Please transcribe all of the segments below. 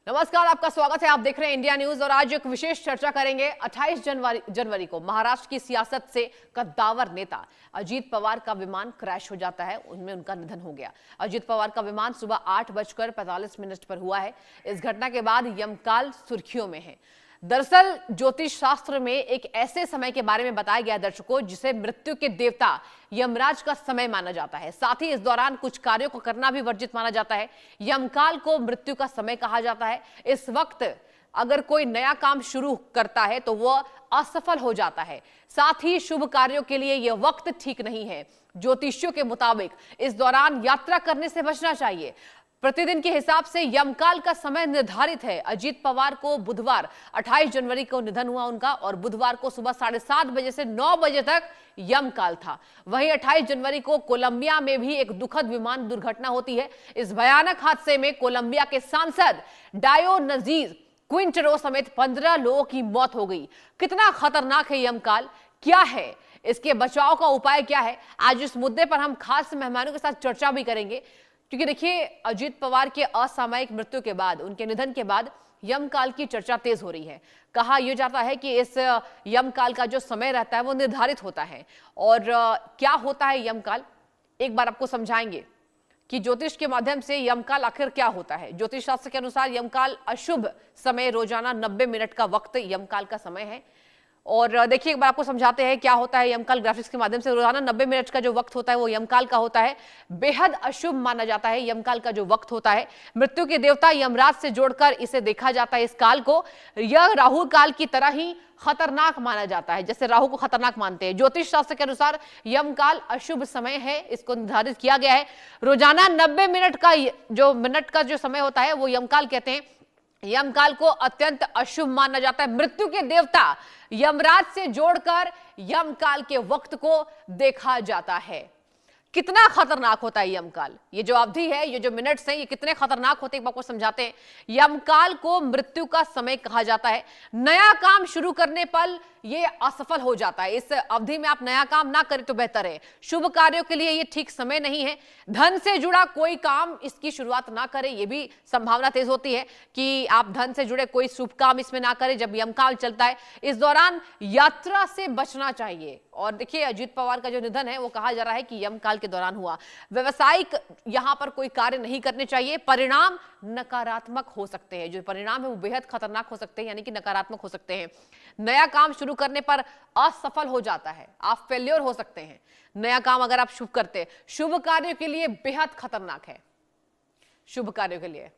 नमस्कार, आपका स्वागत है। आप देख रहे हैं इंडिया न्यूज और आज एक विशेष चर्चा करेंगे। 28 जनवरी को महाराष्ट्र की सियासत से कद्दावर नेता अजीत पवार का विमान क्रैश हो जाता है, उनमें उनका निधन हो गया। अजीत पवार का विमान सुबह 8:45 पर हुआ है। इस घटना के बाद यमकाल सुर्खियों में है। दरअसल ज्योतिष शास्त्र में एक ऐसे समय के बारे में बताया गया दर्शकों, जिसे मृत्यु के देवता यमराज का समय माना जाता है। साथ ही इस दौरान कुछ कार्यों को करना भी वर्जित माना जाता है। यमकाल को मृत्यु का समय कहा जाता है। इस वक्त अगर कोई नया काम शुरू करता है तो वह असफल हो जाता है। साथ ही शुभ कार्यों के लिए यह वक्त ठीक नहीं है। ज्योतिषियों के मुताबिक इस दौरान यात्रा करने से बचना चाहिए। प्रतिदिन के हिसाब से यमकाल का समय निर्धारित है। अजीत पवार को बुधवार 28 जनवरी को निधन हुआ उनका, और बुधवार को सुबह 7:30 बजे से 9 बजे तक यमकाल था। वहीं 28 जनवरी को कोलंबिया में भी एक दुखद विमान दुर्घटना होती है। इस भयानक हादसे में कोलंबिया के सांसद डायोनजीज क्विंटरो समेत 15 लोगों की मौत हो गई। कितना खतरनाक है यमकाल, क्या है इसके बचाव का उपाय, क्या है, आज इस मुद्दे पर हम खास मेहमानों के साथ चर्चा भी करेंगे। क्योंकि देखिए, अजीत पवार के असामयिक मृत्यु के बाद, उनके निधन के बाद यमकाल की चर्चा तेज हो रही है। कहा यह जाता है कि इस यमकाल का जो समय रहता है वो निर्धारित होता है। और क्या होता है यमकाल, एक बार आपको समझाएंगे कि ज्योतिष के माध्यम से यमकाल आखिर क्या होता है। ज्योतिष शास्त्र के अनुसार यमकाल अशुभ समय, रोजाना 90 मिनट का वक्त यमकाल का समय है। और देखिए, एक बार आपको समझाते हैं क्या होता है यमकाल ग्राफिक्स के माध्यम से। रोजाना 90 मिनट का जो वक्त होता है वो यमकाल का होता है। बेहद अशुभ माना जाता है यमकाल का जो वक्त होता है। मृत्यु के देवता यमराज से जोड़कर इसे देखा जाता है। इस काल को यह राहु काल की तरह ही खतरनाक माना जाता है, जैसे राहु को खतरनाक मानते हैं। ज्योतिष शास्त्र के अनुसार यमकाल अशुभ समय है, इसको निर्धारित किया गया है। रोजाना 90 मिनट का जो समय होता है वो यमकाल कहते हैं। यमकाल को अत्यंत अशुभ माना जाता है। मृत्यु के देवता यमराज से जोड़कर यमकाल के वक्त को देखा जाता है। कितना खतरनाक होता है यमकाल, ये जो अवधि है, ये जो मिनट्स हैं, ये कितने खतरनाक होते हैं, एक बार को समझाते हैं। यमकाल को मृत्यु का समय कहा जाता है। नया काम शुरू करने पर ये असफल हो जाता है। इस अवधि में आप नया काम ना करें तो बेहतर है। शुभ कार्यों के लिए ये ठीक समय नहीं है। धन से जुड़ा कोई काम इसकी शुरुआत ना करें, ये भी संभावना तेज होती है कि आप धन से जुड़े कोई शुभ काम इसमें ना करें जब यमकाल चलता है। इस दौरान यात्रा से बचना चाहिए। और देखिए, अजीत पवार का जो निधन है वो कहा जा रहा है कि यमकाल के दौरान हुआ। व्यवसायिक यहां पर कोई कार्य नहीं करने चाहिए। परिणाम नकारात्मक हो सकते हैं। जो परिणाम है वो बेहद खतरनाक हो सकते हैं, यानी कि नकारात्मक हो सकते हैं। नया काम शुरू करने पर असफल हो जाता है, आप फेल्योर हो सकते हैं। नया काम अगर आप शुभ करते हैं, शुभ कार्यों के लिए बेहद खतरनाक है, शुभ कार्यों के लिए।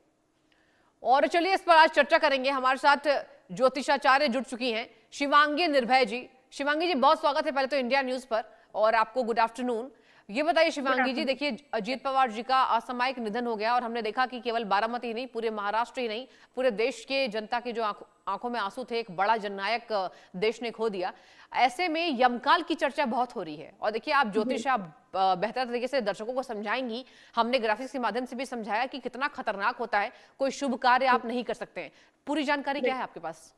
और चलिए इस पर आज चर्चा करेंगे। हमारे साथ ज्योतिषाचार्य जुड़ चुकी हैं, शिवांगी निर्भय जी। शिवांगी जी, बहुत स्वागत है पहले तो इंडिया न्यूज पर, और आपको गुड आफ्टरनून। ये बताइए शिवांगी जी, देखिए अजीत पवार जी का असामयिक निधन हो गया और हमने देखा कि केवल बारामती ही नहीं, पूरे महाराष्ट्र ही नहीं, पूरे देश के जनता के जो आंखों में आंसू थे, एक बड़ा जननायक देश ने खो दिया। ऐसे में यमकाल की चर्चा बहुत हो रही है। और देखिए, आप ज्योतिष, आप बेहतर तरीके से दर्शकों को समझाएंगी। हमने ग्राफिक्स के माध्यम से भी समझाया कि कितना खतरनाक होता है, कोई शुभ कार्य आप नहीं कर सकते हैं। पूरी जानकारी क्या है आपके पास?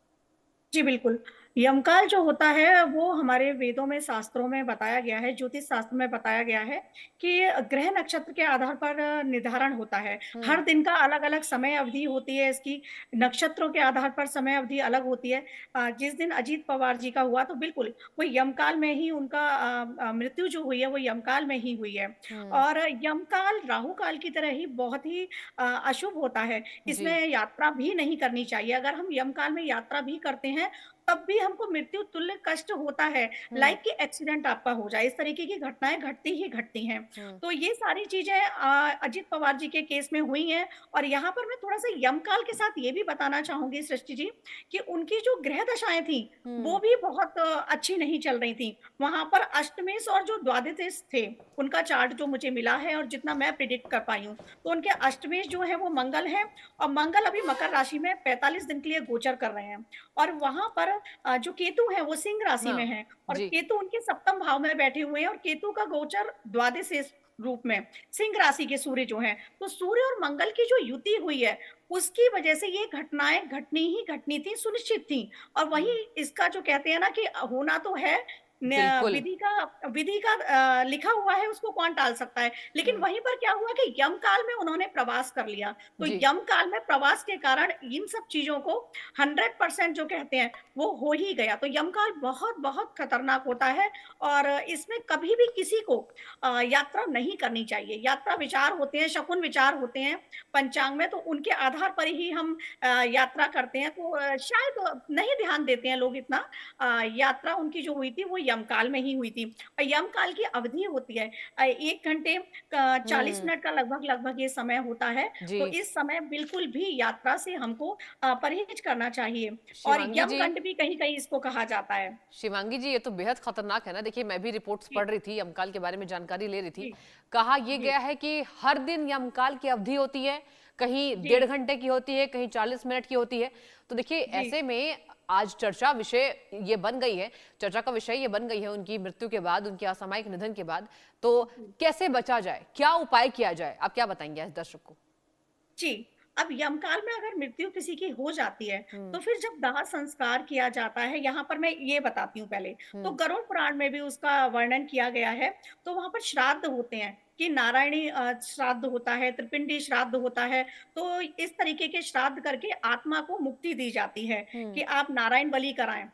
जी बिल्कुल। यमकाल जो होता है वो हमारे वेदों में, शास्त्रों में बताया गया है, ज्योतिष शास्त्र में बताया गया है कि ग्रह नक्षत्र के आधार पर निर्धारण होता है। हर दिन का अलग अलग समय अवधि होती है इसकी, नक्षत्रों के आधार पर समय अवधि अलग होती है। जिस दिन अजीत पवार जी का हुआ तो बिल्कुल वो यमकाल में ही उनका मृत्यु जो हुई है वो यमकाल में ही हुई है। हम्म। और यमकाल राहु काल की तरह ही बहुत ही अशुभ होता है। जी। इसमें यात्रा भी नहीं करनी चाहिए। अगर हम यमकाल में यात्रा भी करते हैं तब भी हमको मृत्यु तुल्य कष्ट होता है, हम्म। लाइक कि एक्सीडेंट आपका हो जाए। इस तरीके की घटनाएं घटती ही घटती हैं। हम्म। तो ये सारी चीजें अजित पवार जी के केस में हुई हैं। और यहाँ पर मैं थोड़ा सा यमकाल के साथ ये भी बताना चाहूंगी सृष्टि जी, कि उनकी जो ग्रह दशाएं थी वो हम्म। भी बहुत अच्छी नहीं चल रही थी। वहां पर अष्टमेश और जो द्वादशेश थे, उनका चार्ट जो मुझे मिला है और जितना मैं प्रिडिक्ट कर पाई हूँ, तो उनके अष्टमेश जो है वो मंगल है। और मंगल अभी मकर राशि में 45 दिन के लिए गोचर कर रहे हैं। और वहां पर जो केतु है वो सिंह राशि में हाँ है, और जी। केतु उनके सप्तम भाव में बैठे हुए हैं। और केतु का गोचर द्वादश रूप में सिंह राशि के सूर्य जो है, तो सूर्य और मंगल की जो युति हुई है उसकी वजह से ये घटनाएं घटनी ही घटनी थी, सुनिश्चित थी। और वही हम्म। इसका जो कहते हैं ना कि होना तो है, बिल्कुल। विधि का लिखा हुआ है, उसको कौन टाल सकता है। लेकिन हम्म। वहीं पर क्या हुआ कि यम काल में उन्होंने प्रवास कर लिया, तो जी। यम काल में प्रवास के कारण इन सब चीजों को 100% जो कहते हैं वो हो ही गया। तो यम काल बहुत बहुत खतरनाक होता है, और इसमें कभी भी किसी को यात्रा नहीं करनी चाहिए। यात्रा विचार होते हैं, शकुन विचार होते हैं पंचांग में, तो उनके आधार पर ही हम यात्रा करते हैं। तो शायद नहीं ध्यान देते हैं लोग इतना। यात्रा उनकी जो हुई थी वो यमकाल में ही हुई थी, और यमकाल की अवधि होती है 1 घंटे 40 हम्म। मिनट का लगभग लगभग ये समय होता है। जी। तो इस समय बिल्कुल भी यात्रा से हमको परहेज करना चाहिए, और शिवांगी जी, यमगंड भी कहीं-कहीं इसको कहा जाता है। शिवांगी जी, ये तो बेहद खतरनाक है ना। देखिए, मैं भी रिपोर्ट्स जी, पढ़ रही थी, यमकाल के बारे में जानकारी ले रही थी। जी, कहा ये जी, गया है कि हर दिन यमकाल की अवधि होती है, कहीं जी, 1.5 घंटे की होती है, कहीं 40 मिनट की होती है। तो देखिए, जी। ऐसे में आज चर्चा विषय ये बन गई है, चर्चा का विषय ये बन गई है उनकी मृत्यु के बाद, उनके असामयिक निधन के बाद। तो कैसे बचा जाए, क्या उपाय किया जाए, आप क्या बताएंगे आज दर्शक को? जी, अब यमकाल में अगर मृत्यु किसी की हो जाती है, हम्म। तो फिर जब दाह संस्कार किया जाता है, यहाँ पर मैं ये बताती हूँ पहले, तो हम्म। गरुड़ पुराण में भी उसका वर्णन किया गया है। तो वहाँ पर श्राद्ध होते हैं कि नारायणी श्राद्ध होता है, त्रिपिंडी श्राद्ध होता है। तो इस तरीके के श्राद्ध करके आत्मा को मुक्ति दी जाती है हम्म। कि आप नारायण बलि कराएँ।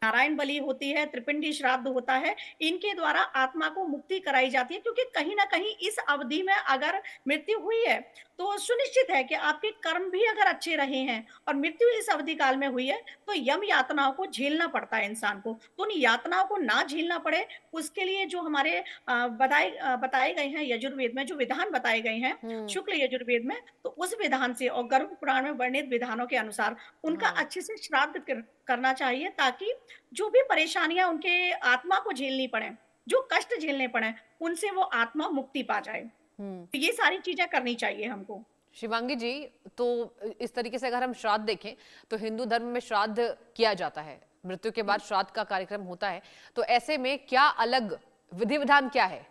नारायण बलि होती है, त्रिपिंडी श्राद्ध होता है, इनके द्वारा आत्मा को मुक्ति कराई जाती है, क्योंकि कहीं न कहीं इस अवधि में अगर मृत्यु हुई है, तो सुनिश्चित है कि आपके कर्म भी अगर अच्छे रहे हैं और मृत्यु इस अवधि काल में हुई है, तो यम यातनाओं को झेलना पड़ता है इंसान को। तो उन यातनाओं को ना झेलना पड़े, उसके लिए जो हमारे बताए गए हैं यजुर्वेद में, जो विधान बताए गए हैं, हम्म। शुक्ल यजुर्वेद में, तो उस विधान से और गरुड़ पुराण में वर्णित विधानों के अनुसार उनका हाँ। अच्छे से श्राद्ध करना चाहिए, ताकि जो भी परेशानियाँ उनके आत्मा को झेलनी पड़े, जो कष्ट झेलने पड़े, उनसे वो आत्मा मुक्ति पा जाए। हम्म। तो ये सारी चीज़ें करनी चाहिए हमको। शिवांगी जी, तो इस तरीके से अगर हम श्राद्ध देखें, तो हिंदू धर्म में श्राद्ध किया जाता है, मृत्यु के बाद श्राद्ध का कार्यक्रम होता है। तो ऐसे में क्या अलग विधि विधान क्या है?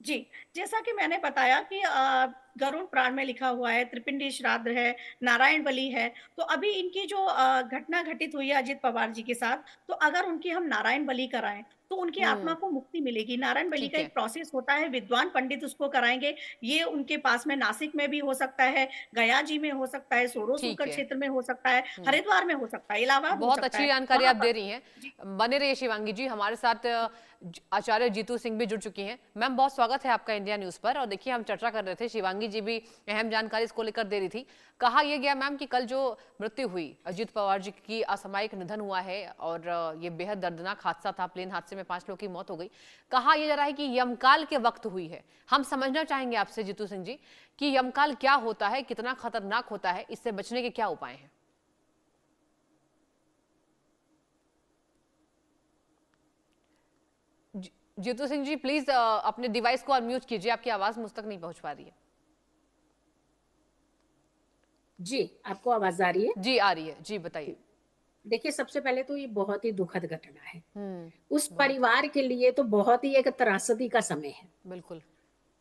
जी, जैसा कि मैंने बताया कि गरुड़ पुराण में लिखा हुआ है, त्रिपिंडी श्राद्ध है, नारायण बलि है। तो अभी इनकी जो घटना घटित हुई है अजित पवार जी के साथ, तो अगर उनकी हम नारायण बलि कराएँ, तो उनकी आत्मा हम्म। को मुक्ति मिलेगी। नारायण बलि का ठीक है। एक प्रोसेस होता है, विद्वान पंडित उसको कराएँगे। ये उनके पास में नासिक में भी हो सकता है, गया जी में हो सकता है, ठीक सोरो-सूकर है। क्षेत्र में हो सकता है, हम्म। हरिद्वार में हो सकता है, इलाहाबाद हो बहुत सकता अच्छी है, जानकारी वहाँ आप दे पर। रही हैं। जी, बने रहिए शिवांगी जी, हमारे साथ आचार्य जीतू सिंह भी जुड़ चुकी हैं। मैम, बहुत स्वागत है आपका इंडिया न्यूज पर। और देखिए, हम चर्चा कर रहे थे, शिवांगी जी भी अहम जानकारी इसको लेकर दे रही थी। कहा यह गया मैम कि कल जो मृत्यु हुई, अजीत पवार जी की असामयिक निधन हुआ है, और ये बेहद दर्दनाक हादसा था, प्लेन हादसे में 5 लोगों की मौत हो गई। कहा यह जा रहा है कि यमकाल के वक्त हुई है। हम समझना चाहेंगे आपसे जीतू सिंह जी कि यमकाल क्या होता है, कितना खतरनाक होता है, इससे बचने के क्या उपाय हैं? जीतू सिंह जी, प्लीज अपने डिवाइस को अनम्यूट कीजिए, आपकी आवाज मुझ तक नहीं पहुंच पा रही है। जी, आपको आवाज आ रही है? जी, आ रही है जी, बताइए। देखिए, सबसे पहले तो ये बहुत ही दुखद घटना है। उस बहुत। परिवार के लिए तो बहुत ही एक त्रासदी का समय है। बिल्कुल।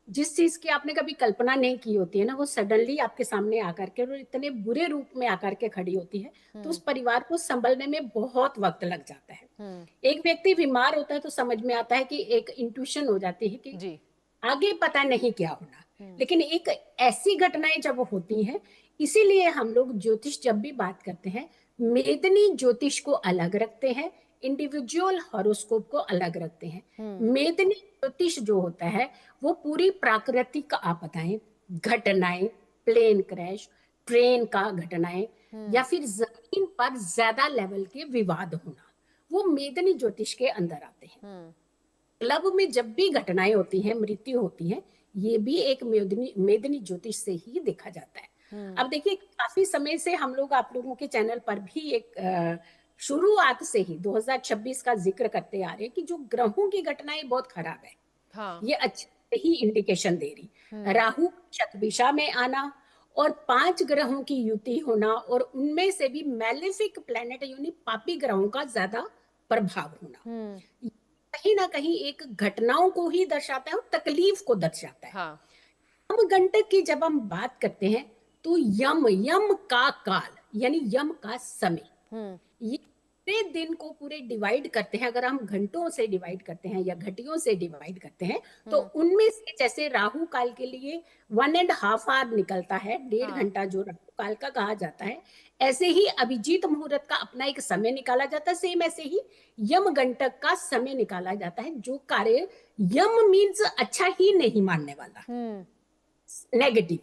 जिस चीज की आपने कभी कल्पना नहीं की होती है ना, वो सडनली आपके सामने आकर के और इतने बुरे रूप में आकर के खड़ी होती है, तो उस परिवार को संभलने में बहुत वक्त लग जाता है। एक व्यक्ति बीमार होता है तो समझ में आता है कि एक इंट्यूशन हो जाती है कि जी। आगे पता नहीं क्या होना। लेकिन एक ऐसी घटनाएं जब होती हैं, इसीलिए हम लोग ज्योतिष जब भी बात करते हैं, मेदनी ज्योतिष को अलग रखते हैं, इंडिविजुअल हॉरोस्कोप को अलग रखते हैं। मेदनी ज्योतिष जो होता है, वो पूरी प्राकृतिक आपदाएं, घटनाएं, प्लेन क्रैश, ट्रेन का घटनाएं, या फिर जमीन पर ज्यादा लेवल के विवाद होना, वो मेदनी ज्योतिष के अंदर आते हैं। क्लब में जब भी घटनाएं होती हैं, मृत्यु होती है, ये भी एक मेदनी मेदनी ज्योतिष से ही देखा जाता है। अब देखिए, काफी समय से हम लोग आप लोगों के चैनल पर भी एक शुरुआत से ही 2026 का जिक्र करते आ रहे हैं कि जो ग्रहों की घटनाएं बहुत खराब है। हाँ। ये अच्छे ही इंडिकेशन दे रही। राहु शतभिषा में आना और 5 ग्रहों की युति होना, और उनमें से भी मैलेफिक प्लेनेट यानी पापी ग्रहों का ज्यादा प्रभाव होना, कहीं ना कहीं एक घटनाओं को ही दर्शाता है और तकलीफ को दर्शाता है। हाँ। यम गंटक की जब हम बात करते हैं, तो यम, यम का काल यानी यम का समय, ये पूरे दिन को पूरे डिवाइड करते हैं, अगर हम घंटों से डिवाइड करते हैं या घटियों से डिवाइड करते हैं, तो उनमें से जैसे राहु काल के लिए 1.5 आवर निकलता है, 1.5 घंटा जो राहु काल का कहा जाता है, ऐसे ही अभिजीत मुहूर्त का अपना एक समय निकाला जाता है, सेम ऐसे ही यम गंटक का समय निकाला जाता है, जो कार्य यम मीन्स अच्छा ही नहीं मानने वाला, नेगेटिव।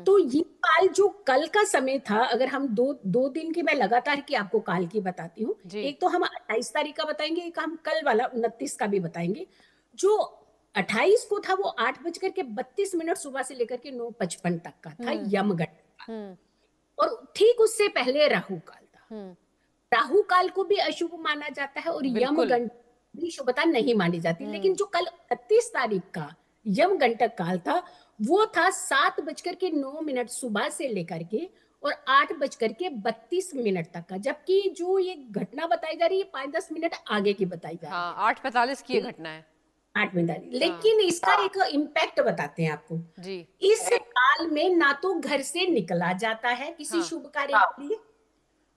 तो ये काल जो कल का समय था, अगर हम दो दिन की मैं लगातार की आपको काल की बताती हूँ, एक तो हम 28 तारीख का बताएंगे, एक हम कल वाला 29 का भी बताएंगे। जो 28 को था वो 8:32 सुबह से लेकर के 9:55 तक का था यमगंड का, और ठीक उससे पहले राहु काल था। राहु काल को भी अशुभ माना जाता है और यमगंड भी शुभता नहीं मानी जाती, लेकिन जो कल 31 तारीख का यमगंटक काल था वो था 7:09 सुबह से लेकर के और 8:32 तक का, जबकि जो ये घटना बताई जा रही है 5-10 मिनट आगे की बताई जा रही है। 8:45 की ये घटना है, 8:45। लेकिन इसका एक इम्पैक्ट बताते हैं आपको जी। इस काल में ना तो घर से निकला जाता है किसी शुभ कार्य के लिए,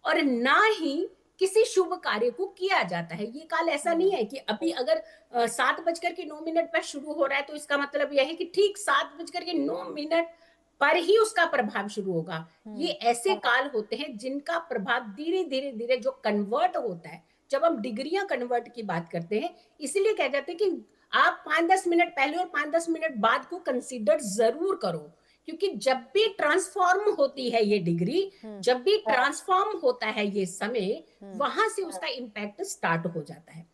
और ना ही किसी शुभ कार्य को किया जाता है। ये काल ऐसा नहीं है कि अभी अगर 7:09 पर शुरू हो रहा है तो इसका मतलब यह है कि ठीक 7:09 पर ही उसका प्रभाव शुरू होगा। ये ऐसे काल होते हैं जिनका प्रभाव धीरे धीरे धीरे जो कन्वर्ट होता है, जब हम डिग्रियां कन्वर्ट की बात करते हैं, इसलिए कह जाते हैं कि आप 5-10 मिनट पहले और 5-10 मिनट बाद को कंसीडर जरूर करो, क्योंकि जब भी ट्रांसफॉर्म होती है ये डिग्री, जब भी ट्रांसफॉर्म होता है ये समय, वहां से उसका इम्पैक्ट स्टार्ट हो जाता है।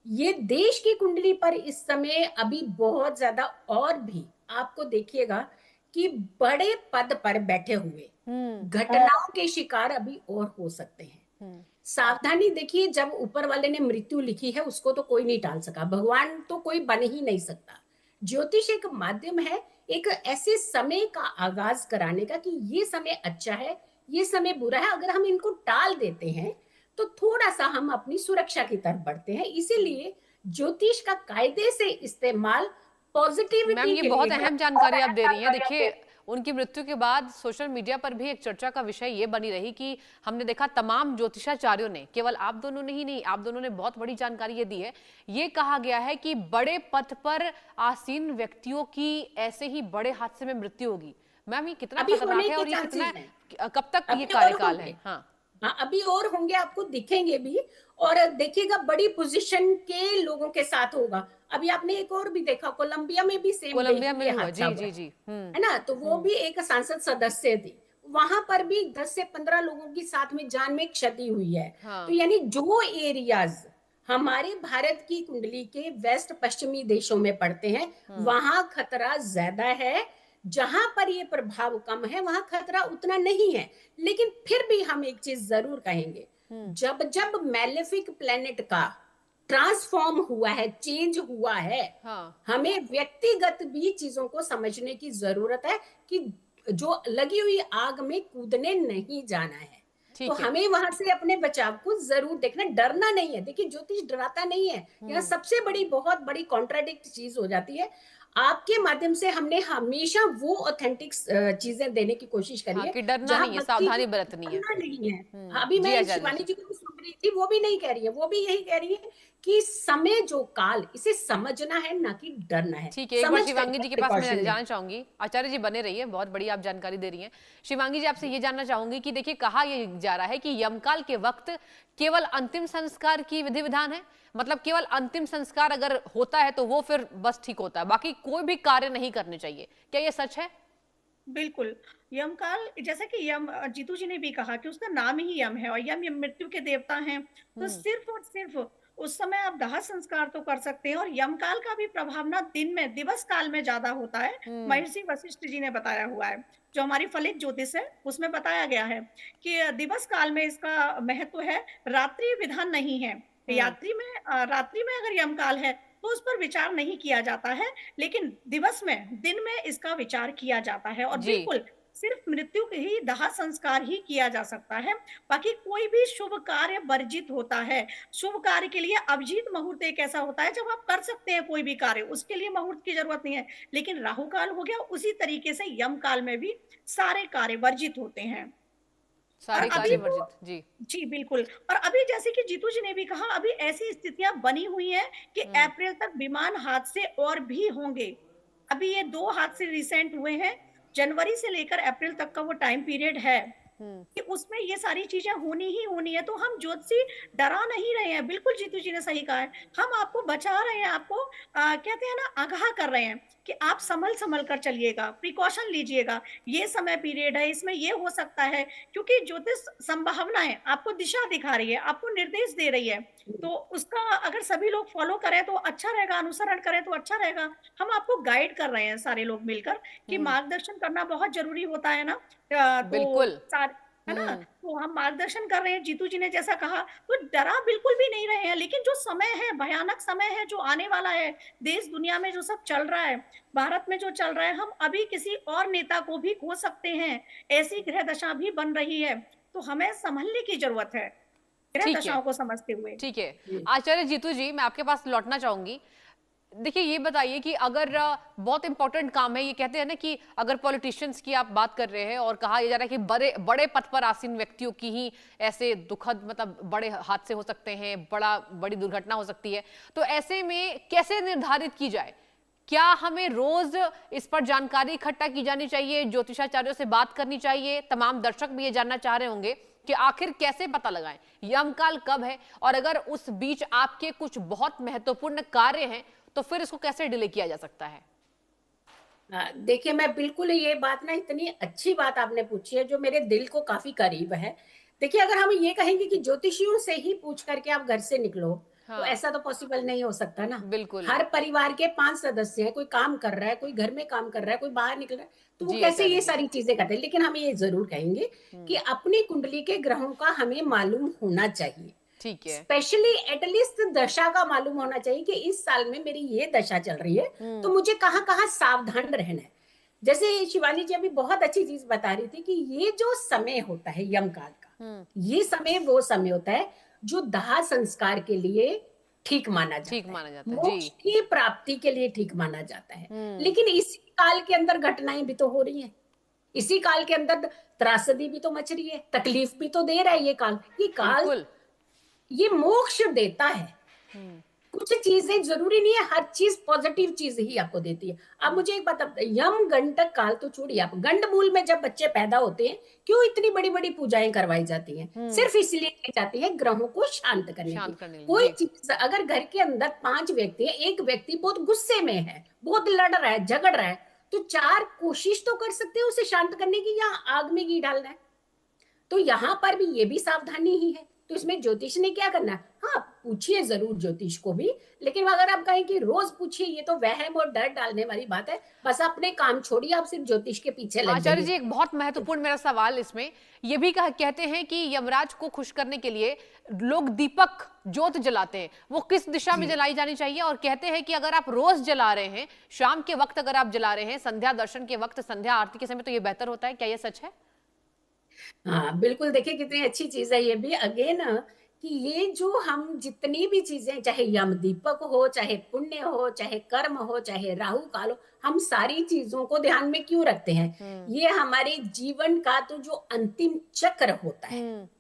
ये देश की कुंडली पर इस समय अभी बहुत ज्यादा, और भी आपको देखिएगा कि बड़े पद पर बैठे हुए घटनाओं के शिकार अभी और हो सकते हैं। सावधानी देखिए, जब ऊपर वाले ने मृत्यु लिखी है उसको तो कोई नहीं टाल सका, भगवान तो कोई बन ही नहीं सकता। ज्योतिष एक माध्यम है एक ऐसे समय का आगाज कराने का कि ये समय अच्छा है, ये समय बुरा है। अगर हम इनको टाल देते हैं तो थोड़ा सा हम अपनी सुरक्षा की तरफ बढ़ते हैं। इसीलिए ज्योतिष का कायदे से इस्तेमाल पॉजिटिविटी मैम, ये के बहुत लिए अहम जानकारी आप दे रही हैं। देखिए, उनकी मृत्यु के बाद सोशल मीडिया पर भी एक चर्चा का विषय ये बनी रही कि हमने देखा तमाम ज्योतिषाचार्यों ने, केवल आप दोनों ने ही नहीं, आप दोनों ने बहुत बड़ी जानकारी ये दी है। ये कहा गया है कि बड़े पद पर आसीन व्यक्तियों की ऐसे ही बड़े हादसे में मृत्यु होगी। मैम, ये कितना खतरनाक है और ये कितना, कब तक ये कार्यकाल है? हाँ, अभी और होंगे, आपको दिखेंगे भी, और देखिएगा बड़ी पोजीशन के लोगों के साथ होगा। अभी आपने एक और भी देखा, कोलंबिया में भी सेम कोलंबिया में हुआ, जी जी जी, है ना, तो वो भी एक संसद सदस्य थी, वहां पर भी 10 से 15 लोगों की साथ में जान में क्षति हुई है। तो यानी जो एरियाज हमारे भारत की कुंडली के वेस्ट पश्चिमी देशों में पड़ते हैं, वहां खतरा ज्यादा है। जहां पर ये प्रभाव कम है वहां खतरा उतना नहीं है। लेकिन फिर भी हम एक चीज जरूर कहेंगे, जब जब मैलेफिक प्लेनेट का ट्रांसफॉर्म हुआ है, चेंज हुआ है, हमें व्यक्तिगत भी चीजों को समझने की जरूरत है कि जो लगी हुई आग में कूदने नहीं जाना है। तो हमें वहां से अपने बचाव को जरूर देखना, डरना नहीं है। देखिए, ज्योतिष डराता नहीं है। यहाँ सबसे बड़ी बहुत बड़ी कॉन्ट्राडिक्ट चीज हो जाती है। आपके माध्यम से हमने हमेशा वो ऑथेंटिक चीजें देने की कोशिश करी है, कि डरना नहीं है, सावधानी बरतनी है। नहीं है। अभी मैं शिवानी जी को सुन रही थी, वो भी नहीं कह रही है, वो भी यही कह रही है कि समय जो काल, इसे समझना है ना कि डरना है। ठीक है, एक बार शिवांगी जी के पास मैं जाना चाहूंगी। आचार्य जी बने रहिए, बहुत बड़ी आप जानकारी दे रही हैं। शिवांगी जी, आपसे ये जानना चाहूंगी कि देखिए, कहा यह जा रहा है कि यमकाल के वक्त केवल अंतिम संस्कार की विधि विधान है, मतलब केवल अंतिम संस्कार अगर होता है तो वो फिर बस ठीक होता है, बाकी कोई भी कार्य नहीं करने चाहिए। क्या ये सच है? बिल्कुल। यमकाल, जैसा कि यम, जीतू जी ने भी कहा कि उसका नाम ही यम है और यम मृत्यु के देवता हैं, तो सिर्फ और सिर्फ उस समय आप दाह संस्कार तो कर सकते हैं। और यमकाल का भी प्रभाव ना दिन में, दिवस काल में ज्यादा होता है। महर्षि वशिष्ठ जी ने बताया हुआ है, जो हमारी फलित ज्योतिष है उसमें बताया गया है कि दिवस काल में इसका महत्व है, रात्रि विधान नहीं है। रात्रि में अगर यमकाल है तो उस पर विचार नहीं किया जाता है, लेकिन दिवस में, दिन में इसका विचार किया जाता है। और बिल्कुल सिर्फ मृत्यु के ही दाह संस्कार ही किया जा सकता है, बाकी कोई भी शुभ कार्य वर्जित होता है। शुभ कार्य के लिए अभिजीत मुहूर्त एक ऐसा होता है जब आप कर सकते हैं कोई भी कार्य, उसके लिए मुहूर्त की जरूरत नहीं है। लेकिन राहु काल हो गया, उसी तरीके से यम काल में भी सारे कार्य वर्जित होते हैं। और सारे अभी कार्य तो वर्जित जी। जी, बिल्कुल। और अभी जैसे कि जीतू जी ने भी कहा, अभी ऐसी स्थितियाँ बनी हुई हैं कि हम्म। अप्रैल तक विमान हादसे और भी होंगे। अभी ये 2 हादसे रिसेंट हुए हैं, जनवरी से लेकर अप्रैल तक का वो टाइम पीरियड है। हम्म। कि उसमें ये सारी चीज़ें होनी ही होनी है, तो हम ज्योतिषी डरा नहीं रहे हैं, बिल्कुल जीतू जी ने सही कहा है। हम आपको बचा रहे हैं, आपको कहते हैं ना आगाह कर रहे हैं कि आप संभल-संभल कर चलिएगा, प्रिकॉशन लीजिएगा, ये समय पीरियड है, इसमें ये हो सकता है, क्योंकि ज्योतिष संभावनाएँ आपको दिशा दिखा रही है, आपको निर्देश दे रही है, तो उसका अगर सभी लोग फॉलो करें तो अच्छा रहेगा, अनुसरण करें तो अच्छा रहेगा। हम आपको गाइड कर रहे हैं सारे लोग मिलकर कि हम्म। मार्गदर्शन करना बहुत ज़रूरी होता है ना। तो बिल्कुल। सार है ना? हम्म। तो हम मार्गदर्शन कर रहे हैं, जीतू जी ने जैसा कहा, तो डरा बिल्कुल भी नहीं रहे हैं, लेकिन जो समय है, भयानक समय है, जो आने वाला है, देश दुनिया में जो सब चल रहा है, भारत में जो चल रहा है, हम अभी किसी और नेता को भी खो सकते हैं, ऐसी ग्रह दशा भी बन रही है, तो हमें संभलने की ज़रूरत है, ग्रह ठीक है। दशाओं को समझते हुए। ठीक है। जी। आचार्य जीतू जी, मैं आपके पास लौटना चाहूंगी। देखिए, ये बताइए कि अगर बहुत इंपॉर्टेंट काम है, ये कहते हैं ना कि अगर पॉलिटिशियंस की आप बात कर रहे हैं और कहा यह जा रहा है कि बड़े बड़े पद पर आसीन व्यक्तियों की ही ऐसे दुखद मतलब बड़े हादसे हो सकते हैं, बड़ी दुर्घटना हो सकती है, तो ऐसे में कैसे निर्धारित की जाए? क्या हमें रोज इस पर जानकारी इकट्ठा की जानी चाहिए, ज्योतिषाचार्यों से बात करनी चाहिए? तमाम दर्शक भी ये जानना चाह रहे होंगे कि आखिर कैसे पता लगाएं यमकाल कब है, और अगर उस बीच आपके कुछ बहुत महत्वपूर्ण कार्य हैं तो फिर इसको कैसे डिले किया जा सकता है? देखिए, मैं बिल्कुल ये बात ना, इतनी अच्छी बात आपने पूछी है जो मेरे दिल को काफी करीब है। देखिए, अगर हम ये कहेंगे कि ज्योतिषियों से ही पूछ करके आप घर से निकलो, तो हाँ। ऐसा तो पॉसिबल नहीं हो सकता ना। बिल्कुल। हर परिवार के 5 सदस्य हैं, कोई काम कर रहा है, कोई घर में काम कर रहा है, कोई बाहर निकल रहा है, तो वो जी कैसे आचार्य ये जी। सारी चीजें करते हैं। लेकिन हम ये जरूर कहेंगे कि अपनी कुंडली के ग्रहों का हमें मालूम होना चाहिए। ठीक है। स्पेशली एटलीस्ट दशा का मालूम होना चाहिए कि इस साल में मेरी ये दशा चल रही है, तो मुझे कहाँ कहाँ सावधान रहना है। जैसे शिवानी जी अभी बहुत अच्छी चीज बता रही थी कि ये जो समय होता है यमकाल का, ये समय वो समय होता है जो दाह संस्कार के लिए ठीक माना ठीक जाता है, माना जाता है जी। मोक्ष की प्राप्ति के लिए ठीक माना जाता है। हम्म। लेकिन इसी काल के अंदर घटनाएं भी तो हो रही हैं, इसी काल के अंदर त्रासदी भी तो मच रही है, तकलीफ भी तो दे रहा है ये काल। ये काल बिल्कुल। ये मोक्ष देता है। कुछ चीजें जरूरी नहीं है हर चीज पॉजिटिव चीज ही आपको देती है। अब मुझे एक बात यम गंडक काल तो छोड़िए, आप गंड मूल में जब बच्चे पैदा होते हैं, क्यों इतनी बड़ी बड़ी पूजाएं करवाई जाती हैं? सिर्फ इसलिए की जाती है ग्रहों को शांत करने की। शांत करने के लिए कोई जी। चीज अगर घर के अंदर 5 व्यक्ति है, एक व्यक्ति बहुत गुस्से में है, बहुत लड़ रहा है, झगड़ रहा है, तो 4 कोशिश तो कर सकते हैं उसे शांत करने की, या आग में घी डालना है। तो यहाँ पर भी ये भी सावधानी ही है। तो इसमें ज्योतिष ने क्या करना है? हाँ, पूछिए जरूर ज्योतिष को भी, लेकिन अगर आप कहें कि रोज पूछिए, ये तो वहम और डर डालने वाली बात है। बस अपने काम छोड़िए, आप सिर्फ ज्योतिष के पीछे लग आचार्य जाइए। जी, एक बहुत महत्वपूर्ण मेरा सवाल इसमें ये भी कहते हैं कि यमराज को खुश करने के लिए लोग दीपक ज्योत जलाते हैं, वो किस दिशा में जी। जलाई जानी चाहिए? और कहते हैं कि अगर आप रोज जला रहे हैं, शाम के वक्त अगर आप जला रहे हैं, संध्या दर्शन के वक्त, संध्या आरती के समय, तो ये बेहतर होता है। क्या ये सच है? हाँ बिल्कुल, देखिए कितनी अच्छी चीज है ये भी। अगेन कि ये जो हम जितनी भी चीजें, चाहे यम दीपक हो, चाहे पुण्य हो, चाहे कर्म हो, चाहे राहु काल हो, हम सारी चीजों को ध्यान में क्यों रखते हैं? ये हमारे जीवन का तो जो अंतिम चक्र होता है,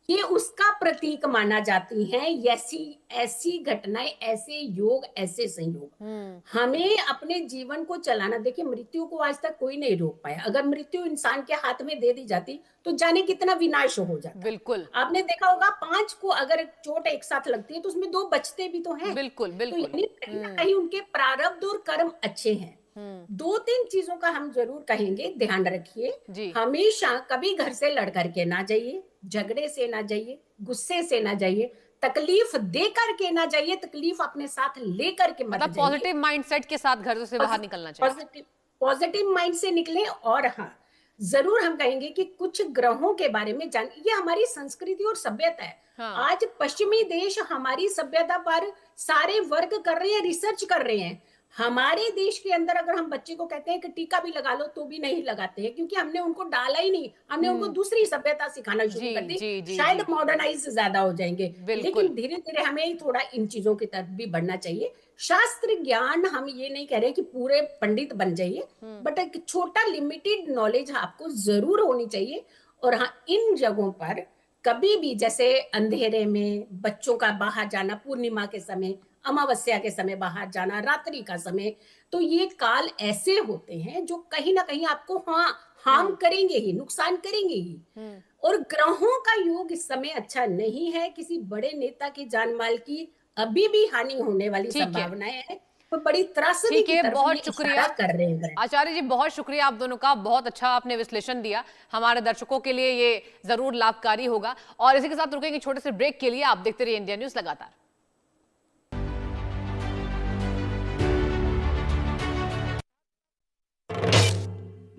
ये उसका प्रतीक माना जाती हैं। ऐसी ऐसी घटनाएं, ऐसे योग, ऐसे संयोग हमें अपने जीवन को चलाना। देखिए, मृत्यु को आज तक कोई नहीं रोक पाया। अगर मृत्यु इंसान के हाथ में दे दी जाती तो जाने कितना विनाश हो जाता। बिल्कुल। आपने देखा होगा 5 को अगर चोट एक साथ लगती है तो उसमें 2 बचते भी तो हैं। बिल्कुल। तो बिल्कुल। यानी कहीं ना कहीं उनके प्रारब्ध और कर्म अच्छे हैं। 2-3 चीजों का हम जरूर कहेंगे, ध्यान रखिए। जी। हमेशा कभी घर से लड़ करके ना जाइए, झगड़े से ना जाइए, गुस्से से ना जाइए, तकलीफ दे करके ना जाइए, तकलीफ अपने साथ ले करके मत मतलब जाइए। पॉजिटिव माइंडसेट के साथ घर से बाहर निकलना चाहिए। पॉजिटिव पॉजिटिव माइंड से निकले। और हाँ, जरूर हम कहेंगे कि कुछ ग्रहों के बारे में जान, ये हमारी संस्कृति और सभ्यता है। हाँ। आज पश्चिमी देश हमारी सभ्यता पर सारे वर्क कर रहे हैं, रिसर्च कर रहे हैं। हमारे देश के अंदर अगर हम बच्चे को कहते हैं कि टीका भी लगा लो, तो भी नहीं लगाते हैं, क्योंकि हमने उनको डाला ही नहीं। हमने उनको दूसरी सभ्यता सिखाना शुरू जी कर दी। जी जी शायद जी। मॉडर्नाइज ज्यादा हो जाएंगे, बिल्कुल। लेकिन धीरे धीरे हमें थोड़ा इन चीजों की तरफ भी बढ़ना चाहिए। शास्त्र ज्ञान, हम ये नहीं कह रहे कि पूरे पंडित बन जाइए, बट एक छोटा लिमिटेड नॉलेज आपको जरूर होनी चाहिए। और हाँ, इन जगहों पर कभी भी जैसे अंधेरे में बच्चों का बाहर जाना, पूर्णिमा के समय, अमावस्या के समय बाहर जाना, रात्रि का समय, तो ये काल ऐसे होते हैं जो कहीं ना कहीं आपको हार्म करेंगे ही, नुकसान करेंगे ही। और ग्रहों का योग इस समय अच्छा नहीं है, किसी बड़े नेता की जान माल की अभी भी हानि होने वाली ठीक है, संभावनाएं हैं, तो बड़ी त्रासदी ठीक की है, तरफ ये बहुत शुक्रिया इशारा कर रहे हैं। आचार्य जी, बहुत शुक्रिया आप दोनों का, बहुत अच्छा आपने विश्लेषण दिया। हमारे दर्शकों के लिए ये जरूर लाभकारी होगा। और इसी के साथ रुकेंगे छोटे से ब्रेक के लिए। आप देखते रहिए इंडिया न्यूज लगातार।